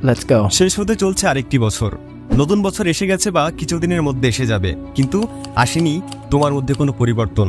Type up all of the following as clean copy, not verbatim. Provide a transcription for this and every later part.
Let's go. শেষ হতে চলছে আরেকটি বছর। নতুন বছর এসে গেছে বা কিছুদিনের মধ্যে এসে যাবে, কিন্তু আসেনি তোমার মধ্যে কোনো পরিবর্তন।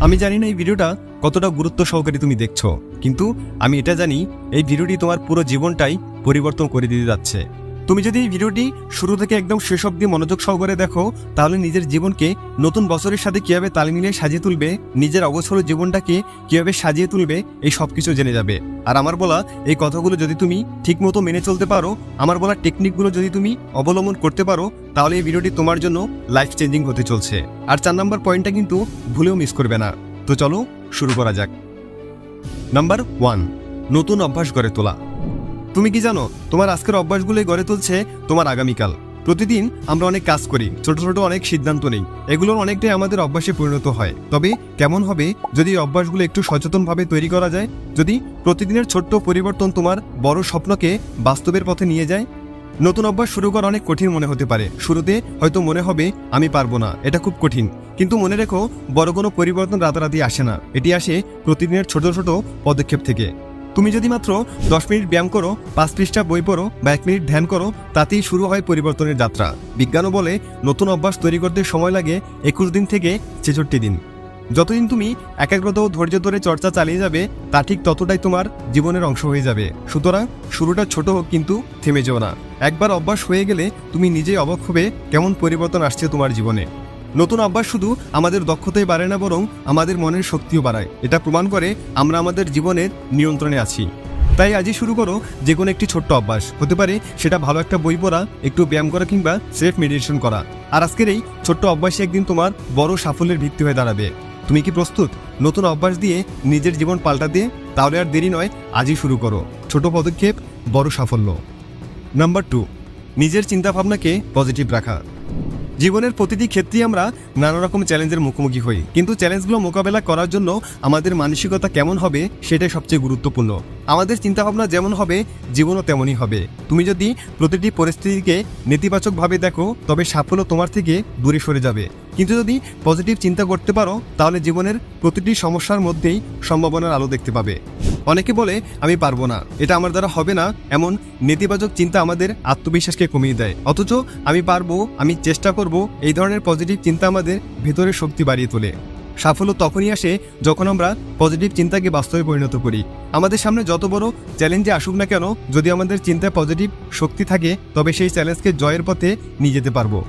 আমি জানি না এই ভিডিওটা কতটা গুরুত্ব সহকারে তুমি দেখছো, কিন্তু আমি এটা জানি এই ভিডিওটি তোমার পুরো জীবনটাই পরিবর্তন করে দিতে যাচ্ছে। তুমি যদি এই ভিডিওটি শুরু থেকে একদম শেষ অবধি মনোযোগ সহকারে দেখো, তাহলে নিজের জীবনকে নতুন বছরের সাথে কিভাবে তাল মিলিয়ে সাজিয়ে তুলবে, নিজের অগোছল জীবনটাকে কিভাবে সাজিয়ে তুলবে, এই সব কিছু জেনে যাবে। আর আমার বলা এই কথাগুলো যদি তুমি ঠিকমতো মেনে চলতে পারো, আমার বলা টেকনিকগুলো যদি তুমি অবলম্বন করতে পারো, তাহলে এই ভিডিওটি তোমার জন্য লাইফ চেঞ্জিং হতে চলছে। আর 4 নম্বর পয়েন্টটা কিন্তু ভুলেও মিস করবে না। তো চলো শুরু করা যাক। নাম্বার 1, নতুন অভ্যাস গড়ে তোলা। তুমি কি জানো, তোমার আজকের অভ্যাসগুলোই গড়ে তুলছে তোমার আগামীকাল। প্রতিদিন আমরা অনেক কাজ করি, ছোট ছোট অনেক সিদ্ধান্ত নেই, এগুলোর অনেকটাই আমাদের অভ্যাসে পরিণত হয়। তবে কেমন হবে যদি এই অভ্যাসগুলো একটু সচেতনভাবে তৈরি করা যায়, যদি প্রতিদিনের ছোট্ট পরিবর্তন তোমার বড় স্বপ্নকে বাস্তবের পথে নিয়ে যায়। নতুন অভ্যাস শুরু করা অনেক কঠিন মনে হতে পারে। শুরুতে হয়তো মনে হবে আমি পারবো না, এটা খুব কঠিন। কিন্তু মনে রেখো, বড় কোনো পরিবর্তন রাতারাতি আসে না, এটি আসে প্রতিদিনের ছোট ছোট পদক্ষেপ থেকে। তুমি যদি মাত্র 10 মিনিট ব্যায়াম করো, 5 পৃষ্ঠা বই পড়ো বা 1 মিনিট ধ্যান করো, তাতেই শুরু হয় পরিবর্তনের যাত্রা। বিজ্ঞানও বলে নতুন অভ্যাস তৈরি করতে সময় লাগে 21 দিন থেকে 66 দিন। যতদিন তুমি একাগ্রতা ও ধৈর্য ধরে চর্চা চালিয়ে যাবে, তা ঠিক ততটাই তোমার জীবনের অংশ হয়ে যাবে। সুতরাং শুরুটা ছোট হোক, কিন্তু থেমে যেও না। একবার অভ্যাস হয়ে গেলে তুমি নিজেই অবাক হবে কেমন পরিবর্তন আসছে তোমার জীবনে। নতুন অভ্যাস শুধু আমাদের দক্ষতাই বাড়ায় না, বরং আমাদের মনের শক্তিও বাড়ায়। এটা প্রমাণ করে আমরা আমাদের জীবনের নিয়ন্ত্রণে আছি। তাই আজই শুরু করো যে কোনো একটি ছোট্ট অভ্যাস। হতে পারে সেটা ভালো একটা বই পড়া, একটু ব্যায়াম করা কিংবা সেলফ মেডিটেশন করা। আর আজকের এই ছোট্ট অভ্যাসই একদিন তোমার বড় সাফল্যের ভিত্তি হয়ে দাঁড়াবে। তুমি কি প্রস্তুত নতুন অভ্যাস দিয়ে নিজের জীবন পাল্টাতে? তাহলে আর দেরি নয়, আজই শুরু করো। ছোট পদক্ষেপ, বড় সাফল্য। নাম্বার 2, নিজের চিন্তাভাবনাকে পজিটিভ রাখা। জীবনের প্রতিটি ক্ষেত্রেই আমরা নানা রকম চ্যালেঞ্জের মুখোমুখি হই, কিন্তু চ্যালেঞ্জগুলো মোকাবেলা করার জন্য আমাদের মানসিকতা কেমন হবে সেটাই সবচেয়ে গুরুত্বপূর্ণ। আমাদের চিন্তাভাবনা যেমন হবে, জীবনও তেমনই হবে। তুমি যদি প্রতিটি পরিস্থিতিকে নেতিবাচকভাবে দেখো, তবে সাফল্য তোমার থেকে দূরে সরে যাবে। কিন্তু যদি পজিটিভ চিন্তা করতে পারো, তাহলে জীবনের প্রতিটি সমস্যার মধ্যেই সম্ভাবনার আলো দেখতে পাবে। অনেকে বলে আমি পারবো না, এটা আমার দ্বারা হবে না, এমন নেতিবাচক চিন্তা আমাদের আত্মবিশ্বাসকে কমিয়ে দেয়। অথচ আমি পারবো, আমি চেষ্টা করব, এই ধরনের পজিটিভ চিন্তা আমাদের ভেতরের শক্তি বাড়িয়ে তোলে। সাফল্য তখনই আসে যখন আমরা পজিটিভ চিন্তাকে বাস্তবে পরিণত করি। আমাদের সামনে যত বড় চ্যালেঞ্জে আসুক না কেন, যদি আমাদের চিন্তায় পজিটিভ শক্তি থাকে, তবে সেই চ্যালেঞ্জকে জয়ের পথে নিয়ে যেতে পারবো।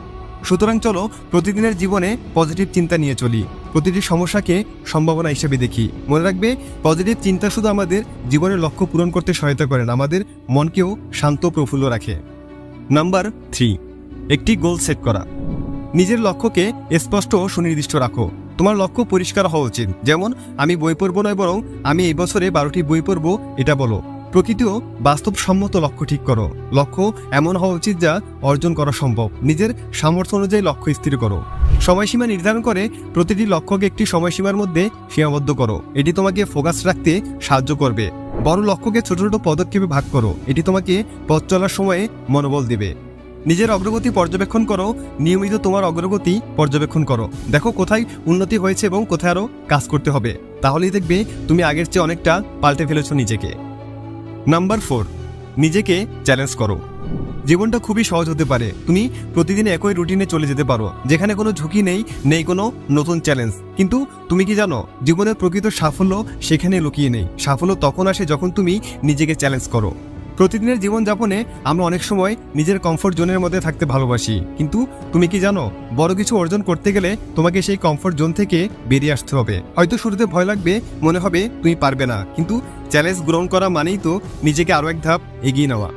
সুতরাং চলো প্রতিদিনের জীবনে পজিটিভ চিন্তা নিয়ে চলি, প্রতিটি সমস্যাকে সম্ভাবনা হিসেবে দেখি। মনে রাখবে, পজিটিভ চিন্তা শুধু আমাদের জীবনের লক্ষ্য পূরণ করতে সহায়তা করে না, আমাদের মনকেও শান্ত প্রফুল্ল রাখে। নাম্বার 3, একটি গোল সেট করা। নিজের লক্ষ্যকে স্পষ্ট ও সুনির্দিষ্ট রাখো। তোমার লক্ষ্য পরিষ্কার হওয়া উচিত। যেমন আমি বই পড়বো নয়, বরং আমি এই বছরে 12টি বই পড়বো, এটা বলো। প্রকৃতিও বাস্তবসম্মত লক্ষ্য ঠিক করো। লক্ষ্য এমন হওয়া উচিত যা অর্জন করা সম্ভব। নিজের সামর্থ্য অনুযায়ী লক্ষ্য স্থির করো। সময়সীমা নির্ধারণ করে প্রতিটি লক্ষ্যকে একটি সময়সীমার মধ্যে সীমাবদ্ধ করো। এটি তোমাকে ফোকাস রাখতে সাহায্য করবে। বড় লক্ষ্যকে ছোট ছোট পদক্ষেপে ভাগ করো। এটি তোমাকে পথ চলার সময়ে মনোবল দেবে। নিজের অগ্রগতি পর্যবেক্ষণ করো। নিয়মিত তোমার অগ্রগতি পর্যবেক্ষণ করো। দেখো কোথায় উন্নতি হয়েছে এবং কোথায় আরও কাজ করতে হবে। তাহলেই দেখবে তুমি আগের চেয়ে অনেকটা পাল্টে ফেলেছো নিজেকে। নাম্বার 4, নিজেকে চ্যালেঞ্জ করো। জীবনটা খুবই সহজ হতে পারে। তুমি প্রতিদিন একই রুটিনে চলে যেতে পারো, যেখানে কোনো ঝুঁকি নেই কোনো নতুন চ্যালেঞ্জ। কিন্তু তুমি কি জানো, জীবনের প্রকৃত সাফল্য সেখানে লুকিয়ে নেই। সাফল্য তখন আসে যখন তুমি নিজেকে চ্যালেঞ্জ করো। প্রতিদিনের জীবনযাপনে আমরা অনেক সময় নিজের কমফোর্ট জোনের মধ্যে থাকতে ভালোবাসি, কিন্তু তুমি কি জানো, বড় কিছু অর্জন করতে গেলে তোমাকে সেই কমফোর্ট জোন থেকে বেরিয়ে আসতে হবে। হয়তো শুরুতে ভয় লাগবে, মনে হবে তুমি পারবে না, কিন্তু চ্যালেঞ্জ গ্রহণ করা মানেই তো নিজেকে আরও এক ধাপ এগিয়ে নেওয়া।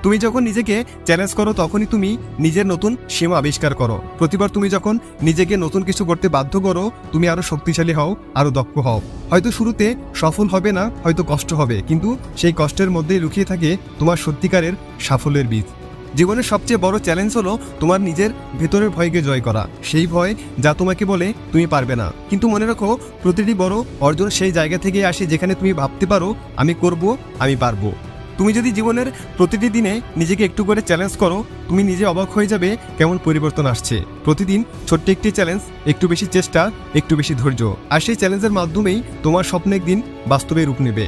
তুমি যখন নিজেকে চ্যালেঞ্জ করো, তখনই তুমি নিজের নতুন সীমা আবিষ্কার করো। প্রতিবার তুমি যখন নিজেকে নতুন কিছু করতে বাধ্য করো, তুমি আরও শক্তিশালী হও, আরও দক্ষ হও। হয়তো শুরুতে সফল হবে না, হয়তো কষ্ট হবে, কিন্তু সেই কষ্টের মধ্যেই লুকিয়ে থাকে তোমার সত্যিকারের সাফল্যের বীজ। জীবনের সবচেয়ে বড় চ্যালেঞ্জ হলো তোমার নিজের ভেতরের ভয়কে জয় করা। সেই ভয় যা তোমাকে বলে তুমি পারবে না। কিন্তু মনে রাখো, প্রতিটি বড় অর্জন সেই জায়গা থেকে আসে যেখানে তুমি ভাবতে পারো আমি করব, আমি পারবো। তুমি যদি জীবনের প্রতিটি দিনে নিজেকে একটু করে চ্যালেঞ্জ করো, তুমি নিজে অবাক হয়ে যাবে কেমন পরিবর্তন আসছে। প্রতিদিন ছোট্ট একটি চ্যালেঞ্জ, একটু বেশি চেষ্টা, একটু বেশি ধৈর্য, আর সেই চ্যালেঞ্জের মাধ্যমেই তোমার স্বপ্ন একদিন বাস্তবে রূপ নেবে।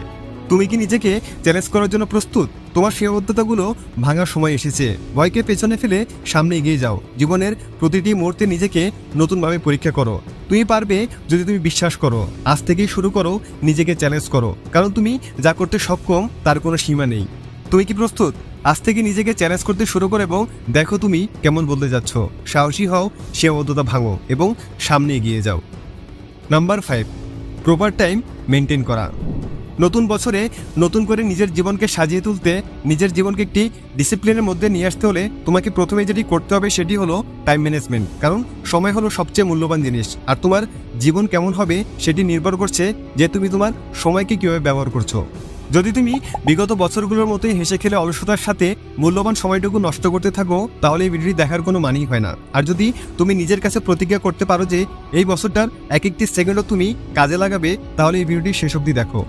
তুমি কি নিজেকে চ্যালেঞ্জ করার জন্য প্রস্তুত? তোমার সীমাবদ্ধতাগুলো ভাঙার সময় এসেছে। ভয়কে পেছনে ফেলে সামনে এগিয়ে যাও। জীবনের প্রতিটি মুহূর্তে নিজেকে নতুনভাবে পরীক্ষা করো। তুমি পারবে যদি তুমি বিশ্বাস করো। আজ থেকেই শুরু করো, নিজেকে চ্যালেঞ্জ করো, কারণ তুমি যা করতে সক্ষম তার কোনো সীমা নেই। তুমি কি প্রস্তুত? আজ থেকে নিজেকে চ্যালেঞ্জ করতে শুরু করো এবং দেখো তুমি কেমন বদলে যাচ্ছ। সাহসী হও, সীমাবদ্ধতা ভাঙো এবং সামনে এগিয়ে যাও। নাম্বার 5, প্রপার টাইম মেনটেন করা। নতুন বছরে নতুন করে নিজের জীবনকে সাজিয়ে তুলতে, নিজের জীবনকে একটি ডিসিপ্লিনের মধ্যে নিয়ে আসতে হলে তোমাকে প্রথমে যেটি করতে হবে সেটি হলো টাইম ম্যানেজমেন্ট। কারণ সময় হলো সবচেয়ে মূল্যবান জিনিস, আর তোমার জীবন কেমন হবে সেটি নির্ভর করছে যে তুমি তোমার সময়কে কীভাবে ব্যবহার করছো। যদি তুমি বিগত বছরগুলোর মতোই হেসে খেলে অলসতার সাথে মূল্যবান সময়টুকু নষ্ট করতে থাকো, তাহলে এই ভিডিওটি দেখার কোনো মানেই হয় না। আর যদি তুমি নিজের কাছে প্রতিজ্ঞা করতে পারো যে এই বছরটার এক একটি সেকেন্ডও তুমি কাজে লাগাবে, তাহলে এই ভিডিওটি শেষ অবধি দেখো।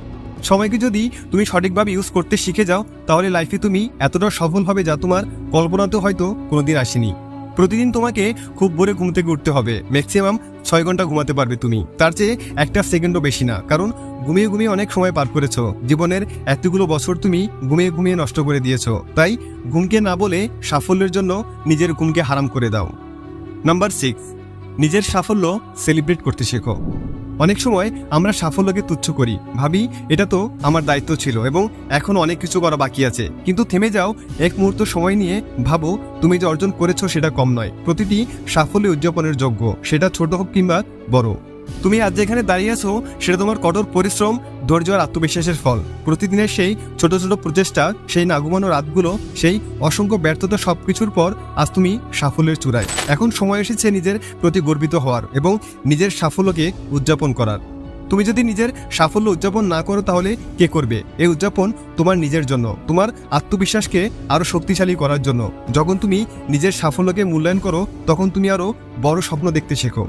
সময়কে যদি তুমি সঠিকভাবে ইউজ করতে শিখে যাও, তাহলে লাইফে তুমি এতটা সফল হবে যা তোমার কল্পনাতেও হয়তো কোনোদিন আসেনি। প্রতিদিন তোমাকে খুব ভোরে ঘুম থেকে উঠতে হবে। ম্যাক্সিমাম 6 ঘন্টা ঘুমাতে পারবে তুমি, তার চেয়ে একটা সেকেন্ডও বেশি না। কারণ ঘুমিয়ে ঘুমিয়ে অনেক সময় পার করেছো। জীবনের এতগুলো বছর তুমি ঘুমিয়ে ঘুমিয়ে নষ্ট করে দিয়েছো। তাই ঘুমকে না বলে সাফল্যের জন্য নিজের ঘুমকে হারাম করে দাও। নাম্বার 6, নিজের সাফল্য সেলিব্রেট করতে শেখো। অনেক সময় আমরা সাফল্যকে তুচ্ছ করি, ভাবি এটা তো আমার দায়িত্ব ছিল এবং এখন অনেক কিছু করা বাকি আছে। কিন্তু থেমে যাও, এক মুহূর্ত সময় নিয়ে ভাবো তুমি যে অর্জন করেছো সেটা কম নয়। প্রতিটি সাফল্য উদযাপনের যোগ্য, সেটা ছোট হোক কিংবা বড়। তুমি আজ যেখানে দাঁড়িয়ে আছো সেটা তোমার কঠোর পরিশ্রম, ধৈর্য আর আত্মবিশ্বাসের ফল। প্রতিদিনের সেই ছোট ছোট প্রচেষ্টা, সেই না ঘুমানো রাতগুলো, সেই অসংখ্য ব্যর্থতা, সবকিছুর পর আজ তুমি সাফল্যের চূড়ায়। এখন সময় এসেছে নিজের প্রতি গর্বিত হওয়ার এবং নিজের সাফল্যকে উদযাপন করার। তুমি যদি নিজের সাফল্য উদযাপন না করো তাহলে কে করবে? এই উদযাপন তোমার নিজের জন্য, তোমার আত্মবিশ্বাসকে আরো শক্তিশালী করার জন্য। যখন তুমি নিজের সাফল্যকে মূল্যায়ন করো, তখন তুমি আরো বড় স্বপ্ন দেখতে শেখো।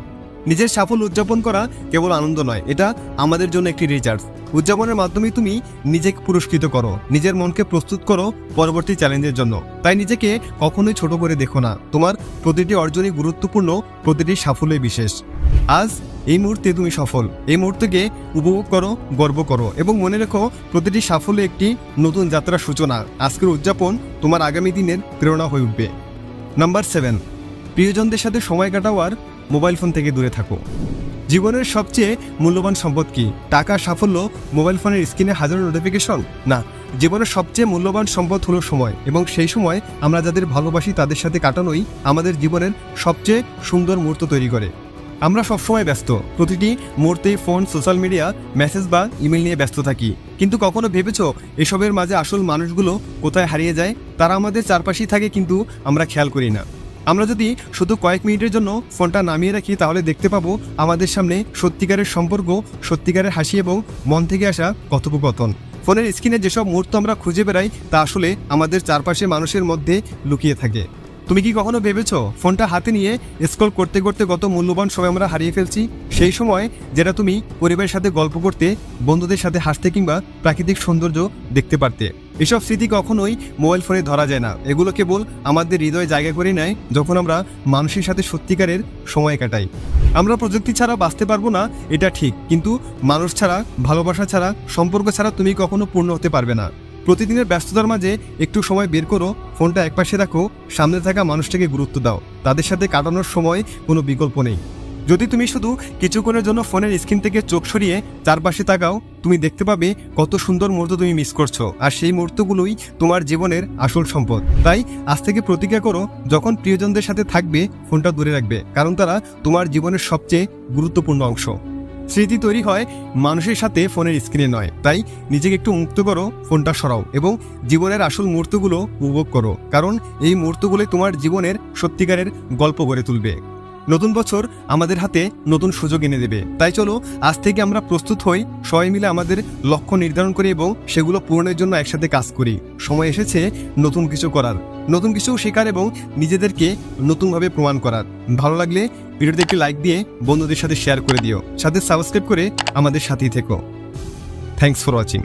নিজের সাফল্য উদযাপন করা কেবল আনন্দ নয়, এটা আমাদের জন্য একটি রিচার্জ। উদযাপনের মাধ্যমে তুমি নিজেকে পুরস্কৃত করো, নিজের মনকে প্রস্তুত করো পরবর্তী চ্যালেঞ্জের জন্য। তাই নিজেকে কখনোই ছোট করে দেখো না। তোমার প্রতিটি অর্জনই গুরুত্বপূর্ণ, প্রতিটি সাফল্যই বিশেষ। আজ এই মুহূর্তে তুমি সফল, এই মুহূর্তকে উপভোগ করো, গর্ব করো এবং মনে রেখো প্রতিটি সাফল্য একটি নতুন যাত্রার সূচনা। আজকের উদযাপন তোমার আগামী দিনের প্রেরণা হয়ে উঠবে। নাম্বার 7, প্রিয়জনদের সাথে সময় কাটাও আর মোবাইল ফোন থেকে দূরে থাকো। জীবনের সবচেয়ে মূল্যবান সম্পদ কি? টাকা, সাফল্য, মোবাইল ফোনের স্ক্রিনে হাজারো নোটিফিকেশন? না, জীবনের সবচেয়ে মূল্যবান সম্পদ হলো সময়, এবং সেই সময় আমরা যাদের ভালোবাসি তাদের সাথে কাটানোই আমাদের জীবনের সবচেয়ে সুন্দর মুহূর্ত তৈরি করে। আমরা সবসময় ব্যস্ত, প্রতিটি মুহূর্তেই ফোন, সোশ্যাল মিডিয়া, মেসেজ বা ইমেল নিয়ে ব্যস্ত থাকি। কিন্তু কখনো ভেবেছো এসবের মাঝে আসল মানুষগুলো কোথায় হারিয়ে যায়? তারা আমাদের চারপাশেই থাকে কিন্তু আমরা খেয়াল করি না। আমরা যদি শুধু কয়েক মিনিটের জন্য ফোনটা নামিয়ে রাখি তাহলে দেখতে পাবো আমাদের সামনে সত্যিকারের সম্পর্ক, সত্যিকারের হাসি এবং মন থেকে আসা কথোপকথন। ফোনের স্ক্রিনে যেসব মুহূর্ত আমরা খুঁজে বেড়াই তা আসলে আমাদের চারপাশে মানুষের মধ্যে লুকিয়ে থাকে। তুমি কি কখনো ভেবেছো ফোনটা হাতে নিয়ে স্ক্রল করতে করতে কত মূল্যবান সময় আমরা হারিয়ে ফেলছি? সেই সময় যেটা তুমি পরিবারের সাথে গল্প করতে, বন্ধুদের সাথে হাসতে কিংবা প্রাকৃতিক সৌন্দর্য দেখতে পারতে। এসব স্মৃতি কখনোই মোবাইল ফোনে ধরা যায় না। এগুলো কেবল আমাদের হৃদয়ে জায়গা করে নেয় যখন আমরা মানুষের সাথে সত্যিকারের সময় কাটাই। আমরা প্রযুক্তি ছাড়া বাঁচতে পারবো না, এটা ঠিক, কিন্তু মানুষ ছাড়া, ভালোবাসা ছাড়া, সম্পর্ক ছাড়া তুমি কখনো পূর্ণ হতে পারবে না। প্রতিদিনের ব্যস্ততার মাঝে একটু সময় বের করো, ফোনটা একপাশে রাখো, সামনে থাকা মানুষটাকে গুরুত্ব দাও। তাদের সাথে কাটানোর সময় কোনো বিকল্প নেই। যদি তুমি শুধু কিছুক্ষণের জন্য ফোনের স্ক্রিন থেকে চোখ সরিয়ে চারপাশে তাকাও, তুমি দেখতে পাবে কত সুন্দর মুহূর্ত তুমি মিস করছো, আর সেই মুহূর্তগুলোই তোমার জীবনের আসল সম্পদ। তাই আজ থেকে প্রতিজ্ঞা করো, যখন প্রিয়জনদের সাথে থাকবে ফোনটা দূরে রাখবে, কারণ তারা তোমার জীবনের সবচেয়ে গুরুত্বপূর্ণ অংশ। স্মৃতি তৈরি হয় মানুষের সাথে, ফোনের স্ক্রিনে নয়। তাই নিজেকে একটু মুক্ত করো, ফোনটা সরাও এবং জীবনের আসল মুহূর্তগুলো উপভোগ করো, কারণ এই মুহূর্তগুলোই তোমার জীবনের সত্যিকারের গল্প গড়ে তুলবে। নতুন বছর আমাদের হাতে নতুন সুযোগ এনে দেবে। তাই চলো আজ থেকে আমরা প্রস্তুত হই, সবাই মিলে আমাদের লক্ষ্য নির্ধারণ করি এবং সেগুলো পূরণের জন্য একসাথে কাজ করি। সময় এসেছে নতুন কিছু করার, নতুন কিছু শেখার এবং নিজেদেরকে নতুনভাবে প্রমাণ করার। ভালো লাগলে ভিডিওতে একটি লাইক দিয়ে বন্ধুদের সাথে শেয়ার করে দিও, সাথে সাবস্ক্রাইব করে আমাদের সাথেই থেকো। Thanks for watching.